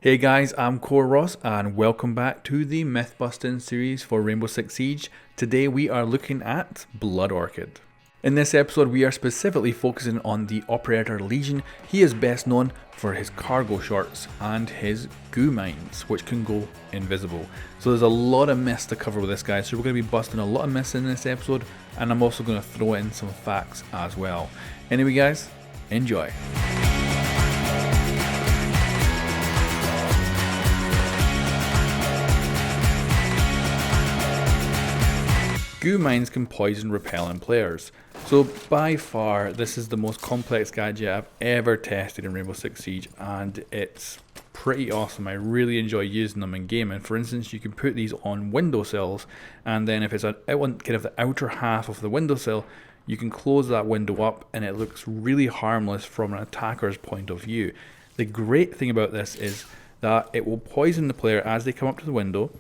Hey guys, I'm coreross and welcome back to the Mythbusting series for Rainbow Six Siege. Today we are looking at Blood Orchid. In this episode we are specifically focusing on the operator Lesion. He is best known for his cargo shorts and his goo mines, which can go invisible. So there's a lot of myths to cover with this guy, so we're going to be busting a lot of myths in this episode, and I'm also going to throw in some facts as well. Anyway guys, enjoy. Goo mines can poison repelling players. So by far this is the most complex gadget I've ever tested in Rainbow Six Siege, and it's pretty awesome. I really enjoy using them in game. And for instance, you can put these on windowsills, and then if it's on kind of the outer half of the windowsill, you can close that window up and it looks really harmless from an attacker's point of view. The great thing about this is that it will poison the player as they come up to the window,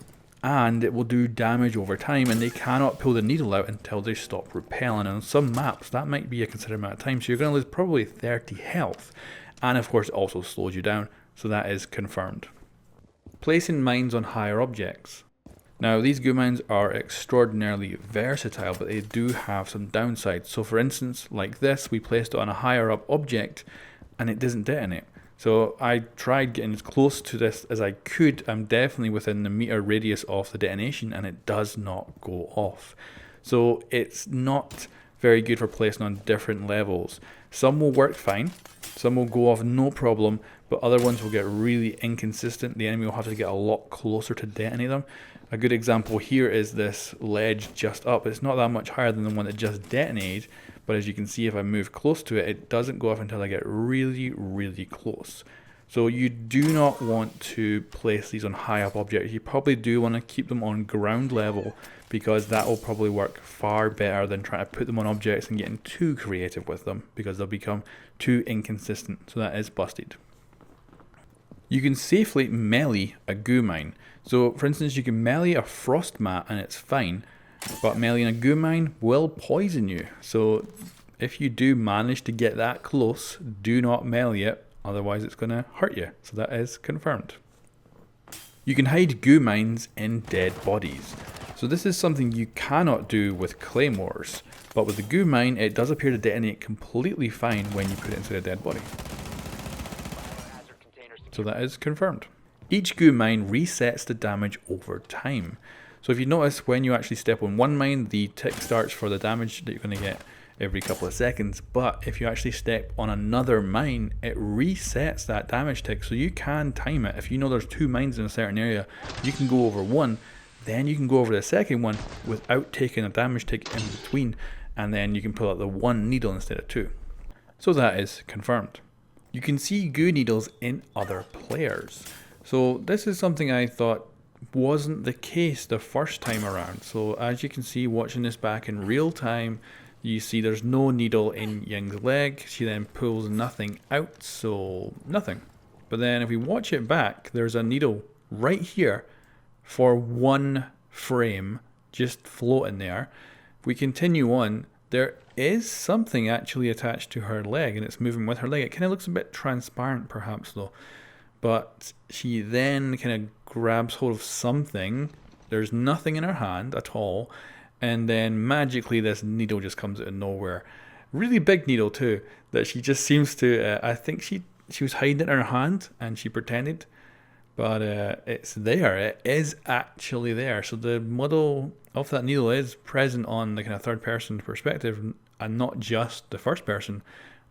and it will do damage over time, and they cannot pull the needle out until they stop repelling. And on some maps that might be a considerable amount of time, so you're going to lose probably 30 health, and of course it also slows you down, so that is confirmed. Placing mines on higher objects. Now these goo mines are extraordinarily versatile, but they do have some downsides. So for instance, like this, we placed it on a higher up object and it doesn't detonate. So I tried getting as close to this as I could. I'm definitely within the meter radius of the detonation and it does not go off. So it's not very good for placing on different levels. Some will work fine, some will go off no problem, but other ones will get really inconsistent. The enemy will have to get a lot closer to detonate them. A good example here is this ledge just up. It's not that much higher than the one that just detonated, but as you can see, if I move close to it, it doesn't go off until I get really, really close. So you do not want to place these on high up objects. You probably do want to keep them on ground level, because that will probably work far better than trying to put them on objects and getting too creative with them, because they'll become too inconsistent. So that is busted. You can safely melee a goo mine. So for instance, you can melee a frost mat and it's fine, but meleeing a goo mine will poison you. So if you do manage to get that close, do not melee it, otherwise it's going to hurt you. So that is confirmed. You can hide goo mines in dead bodies. So this is something you cannot do with claymores, but with the goo mine it does appear to detonate completely fine when you put it into a dead body. So that is confirmed. Each goo mine resets the damage over time. So if you notice, when you actually step on one mine, the tick starts for the damage that you're going to get every couple of seconds. But if you actually step on another mine, it resets that damage tick. So you can time it. If you know there's two mines in a certain area, you can go over one, then you can go over the second one without taking a damage tick in between, and then you can pull out the one needle instead of two. So that is confirmed. You can see goo needles in other players. So this is something I thought wasn't the case the first time around. So as you can see, watching this back in real time, you see there's no needle in Ying's leg. She then pulls nothing out, so nothing. But then if we watch it back, there's a needle right here for one frame just floating there. If we continue on, there is something actually attached to her leg and it's moving with her leg. It kind of looks a bit transparent perhaps though. But she then kind of grabs hold of something. There's nothing in her hand at all. And then magically this needle just comes out of nowhere. Really big needle too, that she just seems to, I think she was hiding it in her hand and she pretended. But it's there, it is actually there. So the model of that needle is present on the kind of third person perspective and not just the first person.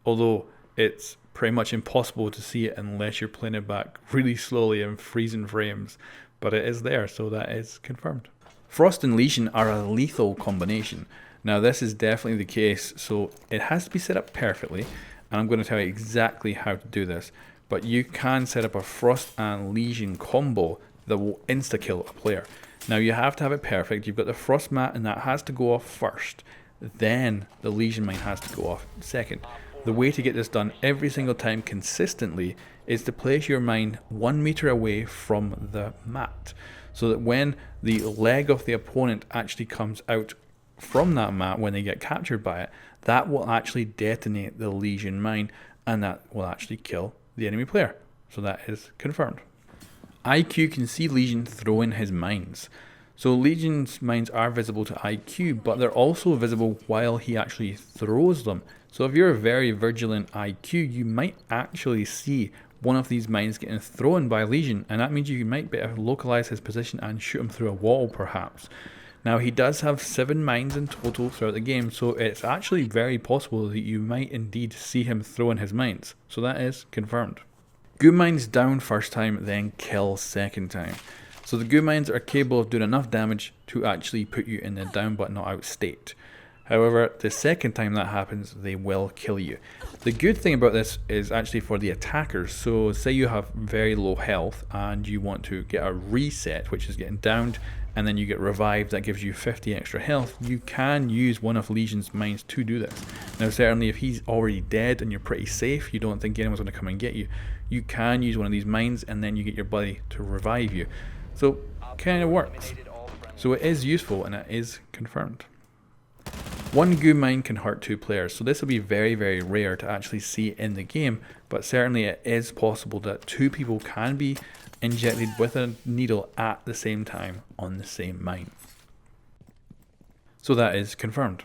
Although it's pretty much impossible to see it unless you're playing it back really slowly in freezing frames. But it is there, so that is confirmed. Frost and Lesion are a lethal combination. Now this is definitely the case, so it has to be set up perfectly. And I'm going to tell you exactly how to do this. But you can set up a Frost and Lesion combo that will insta-kill a player. Now you have to have it perfect. You've got the Frost mat and that has to go off first. Then the Lesion mine has to go off second. The way to get this done every single time consistently is to place your mine 1 meter away from the mat. So that when the leg of the opponent actually comes out from that mat, when they get captured by it, that will actually detonate the Lesion mine and that will actually kill the enemy player. So that is confirmed. IQ can see Lesion throwing his mines. So Legion's mines are visible to IQ, but they're also visible while he actually throws them. So if you're a very vigilant IQ, you might actually see one of these mines getting thrown by Lesion, and that means you might be able to localize his position and shoot him through a wall perhaps. Now he does have 7 mines in total throughout the game, so it's actually very possible that you might indeed see him throwing his mines. So that is confirmed. Goo mines down first time, then kill second time. So the goo mines are capable of doing enough damage to actually put you in the down but not out state. However, the second time that happens, they will kill you. The good thing about this is actually for the attackers. So say you have very low health and you want to get a reset, which is getting downed, and then you get revived, that gives you 50 extra health. You can use one of Legion's mines to do this. Now certainly if he's already dead and you're pretty safe, you don't think anyone's going to come and get you, you can use one of these mines and then you get your buddy to revive you. So kind of works. So it is useful and it is confirmed. One goo mine can hurt 2 players, so this will be very rare to actually see in the game, but certainly it is possible that 2 people can be injected with a needle at the same time on the same mine. So that is confirmed.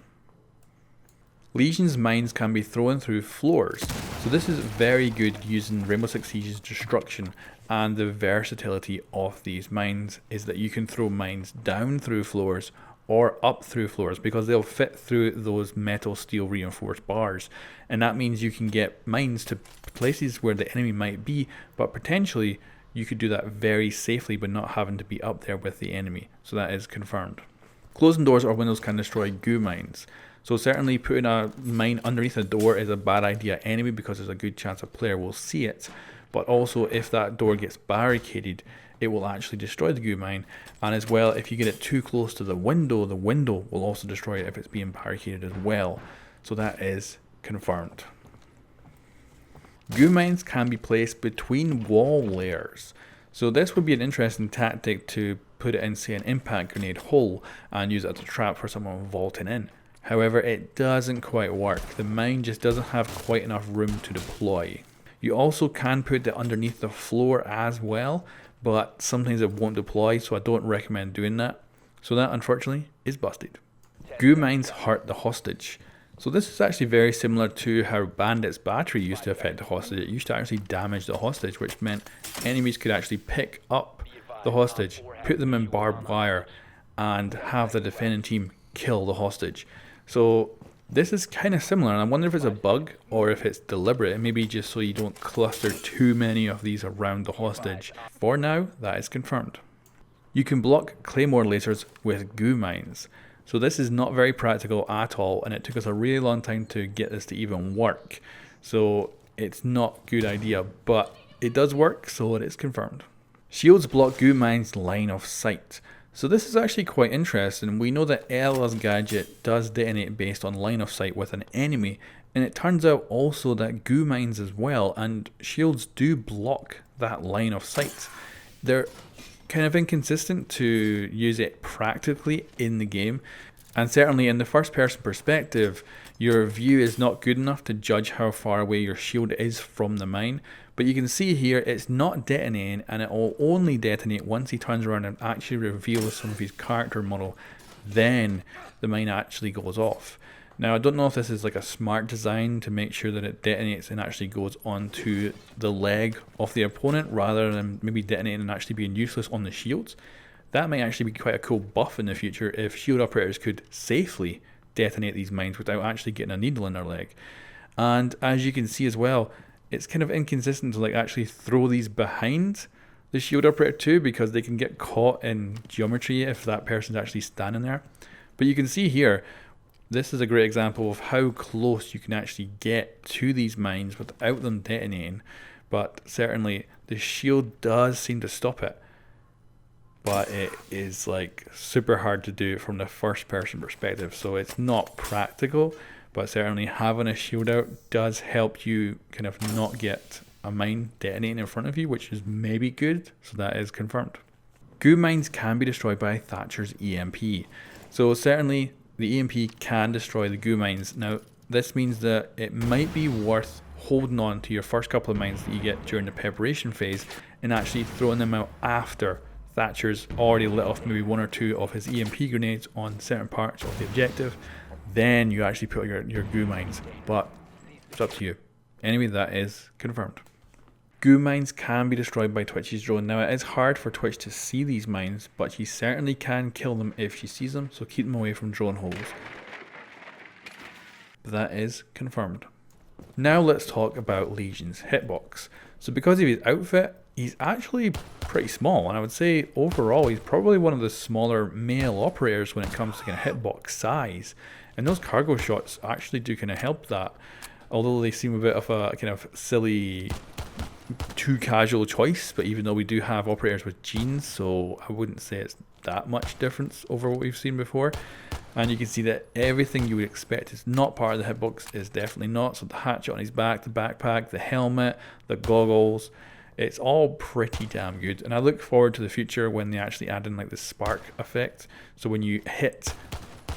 Legion's mines can be thrown through floors, so this is very good using Rainbow Six Siege's destruction, and the versatility of these mines is that you can throw mines down through floors or up through floors because they'll fit through those metal steel reinforced bars, and that means you can get mines to places where the enemy might be, but potentially you could do that very safely but not having to be up there with the enemy. So that is confirmed. Closing doors or windows can destroy goo mines. So certainly putting a mine underneath a door is a bad idea anyway because there's a good chance a player will see it. But also if that door gets barricaded, it will actually destroy the goo mine. And as well, if you get it too close to the window will also destroy it if it's being barricaded as well. So that is confirmed. Goo mines can be placed between wall layers. So this would be an interesting tactic to put it in, say, an impact grenade hole and use it as a trap for someone vaulting in. However, it doesn't quite work. The mine just doesn't have quite enough room to deploy. You also can put it underneath the floor as well, but sometimes it won't deploy, so I don't recommend doing that. So that unfortunately is busted. Goo mines hurt the hostage. So this is actually very similar to how Bandit's battery used to affect the hostage. It used to actually damage the hostage, which meant enemies could actually pick up the hostage, put them in barbed wire, and have the defending team kill the hostage. So this is kind of similar, and I wonder if it's a bug or if it's deliberate. It may be just so you don't cluster too many of these around the hostage. For now, that is confirmed. You can block claymore lasers with goo mines. So this is not very practical at all, and it took us a really long time to get this to even work. So it's not a good idea, but it does work, so it is confirmed. Shields block goo mines line of sight. So this is actually quite interesting. We know that Ella's gadget does detonate based on line of sight with an enemy, and it turns out also that goo mines as well, and shields do block that line of sight. They're kind of inconsistent to use it practically in the game, and certainly in the first person perspective your view is not good enough to judge how far away your shield is from the mine. But you can see here it's not detonating, and it will only detonate once he turns around and actually reveals some of his character model. Then the mine actually goes off. Now I don't know if this is like a smart design to make sure that it detonates and actually goes onto the leg of the opponent rather than maybe detonating and actually being useless on the shields. That might actually be quite a cool buff in the future if shield operators could safely detonate these mines without actually getting a needle in their leg. And as you can see as well, it's kind of inconsistent to like actually throw these behind the shield operator too, because they can get caught in geometry if that person's actually standing there. But you can see here, this is a great example of how close you can actually get to these mines without them detonating. But certainly the shield does seem to stop it. But it is like super hard to do from the first person perspective, so it's not practical. But certainly having a shield out does help you kind of not get a mine detonating in front of you, which is maybe good, so that is confirmed. Goo mines can be destroyed by Thatcher's EMP. So certainly the EMP can destroy the goo mines. Now this means that it might be worth holding on to your first couple of mines that you get during the preparation phase and actually throwing them out after Thatcher's already lit off maybe 1 or 2 of his EMP grenades on certain parts of the objective, then you actually put your goo mines. But it's up to you. Anyway, that is confirmed. Goo mines can be destroyed by Twitch's drone. Now, it is hard for Twitch to see these mines, but she certainly can kill them if she sees them, so keep them away from drone holes. That is confirmed. Now let's talk about Legion's hitbox. So because of his outfit, he's actually pretty small, and I would say overall he's probably one of the smaller male operators when it comes to kind of hitbox size. And those cargo shots actually do kind of help that, although they seem a bit of a kind of silly, too casual choice. But even though we do have operators with jeans, so I wouldn't say it's that much difference over what we've seen before. And you can see that everything you would expect is not part of the hitbox is definitely not. So the hatchet on his back, the backpack, the helmet, the goggles, it's all pretty damn good. And I look forward to the future when they actually add in like the spark effect. So when you hit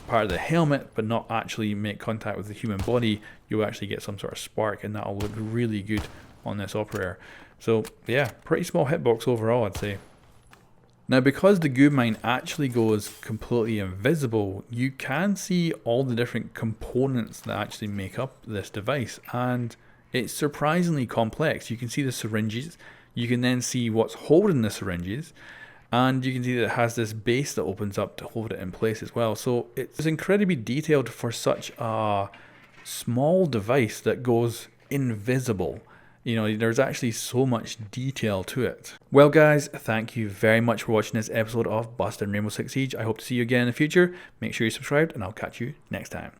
part of the helmet but not actually make contact with the human body, you'll actually get some sort of spark, and that'll look really good on this operator. So yeah, pretty small hitbox overall, I'd say. Now, because the goo mine actually goes completely invisible, you can see all the different components that actually make up this device, and it's surprisingly complex. You can see the syringes, you can then see what's holding the syringes, and you can see that it has this base that opens up to hold it in place as well. So it's incredibly detailed for such a small device that goes invisible. You know, there's actually so much detail to it. Well guys, thank you very much for watching this episode of Busted in Rainbow Six Siege. I hope to see you again in the future. Make sure you're subscribed, and I'll catch you next time.